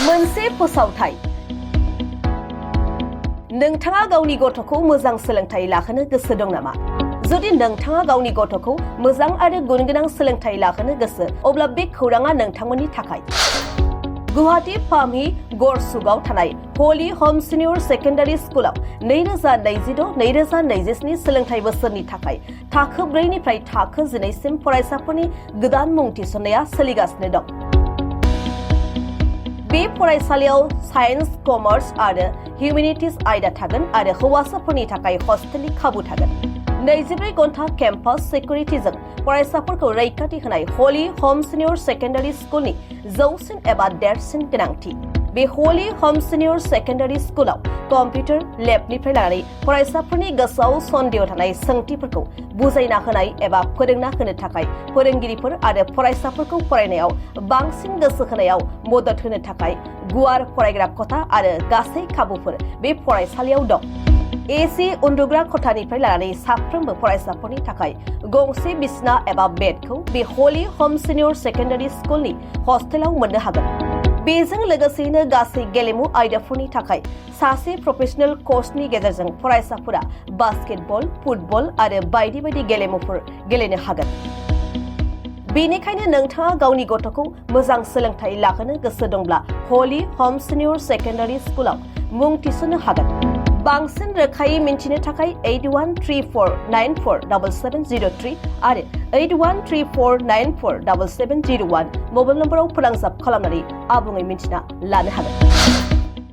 मोनसे फोसावथाय नोंथाङा गावनि गथ'खौ मोजां सोलोंथाइ लाहोनो गोसो दं नामा? जुदि नोंथाङा गावनि गथ'खौ मोजां आरो गुनगोनां सोलोंथाइ लाहोनो गोसो अब्ला बे खौराङा नोंथांमोननि थाखाय। गुवाहाटी फार्मही गरसुकआव थानाय हली ह'म सिनियर सेकेन्डारि स्कुलाव 2026-2027 सोलोंथाइ बोसोरनि थाखाय थाखो 4 निफ्राय थाखो 11 सिम फरायसाफोरनि गोदान मुं थिसननाया सोलिगासिनो दं। बे फरायसालियाव साइन्स, कमार्स आरो हिउमेनिटिज आयदा थागोन आरो हौवासाफोरनि थाखाय हस्टेलनि खाबु थागोन। 24 घन्टा केम्पास सिकिउरिटिजों फरायसाफोरखौ रैखाथि होनाय हली ह'म सिनियर सेकेन्डारि स्कुलनि जौसिन एबा देरसिन गोनांथि। बे हली ह'म सिनियर सेकेन्डारि स्कुलाव कम्पिउटार लेबनिफ्राय लानानै फरायसाफोरनि गोसोआव सन्देह थानाय सोंथिफोरखौ बुजायना होनाय एबा फोरोंना होनो थाखाय फोरोंगिरिफोर आरो फरायसाफोरखौ फरायनायाव बांसिन गोसो होनायाव मदद होनो थाखाय गुवार फरायग्रा खथा आरो गासै खाबुफोर बे फरायसालियाव दं। एसि उन्दुग्रा खथानिफ्राय लानानै साफ्रोमबो फरायसाफोरनि थाखाय गंसे बिसना एबा बेडखौ बे हली ह'म सिनियर सेकेन्डारि स्कुलनि हस्टेलाव मोननो हागोन। बेजों लोगोसेनो गासै गेलेमु आयदाफोरनि थाखाय सासे प्रफेसनेल कचनि गेजेरजों फरायसाफोरा बास्केटबल, फुटबल आरो बायदि बायदि गेलेमुफोर गेलेनो हागोन। बेनिखायनो नोंथाङा गावनि गथ'खौ मोजां सोलोंथाइ लाहोनो गोसो दंब्ला हली ह'म सिनियर सेकेन्डारि स्कुलाव मुं थिसननो हागोन। बांसिन रोखायै मिन्थिनो थाखाय 8134947703 आरो 8134947701 मबाइल नम्बराव फोनांजाब खालामनानै आबुङै मिन्थिना लानो हागोन।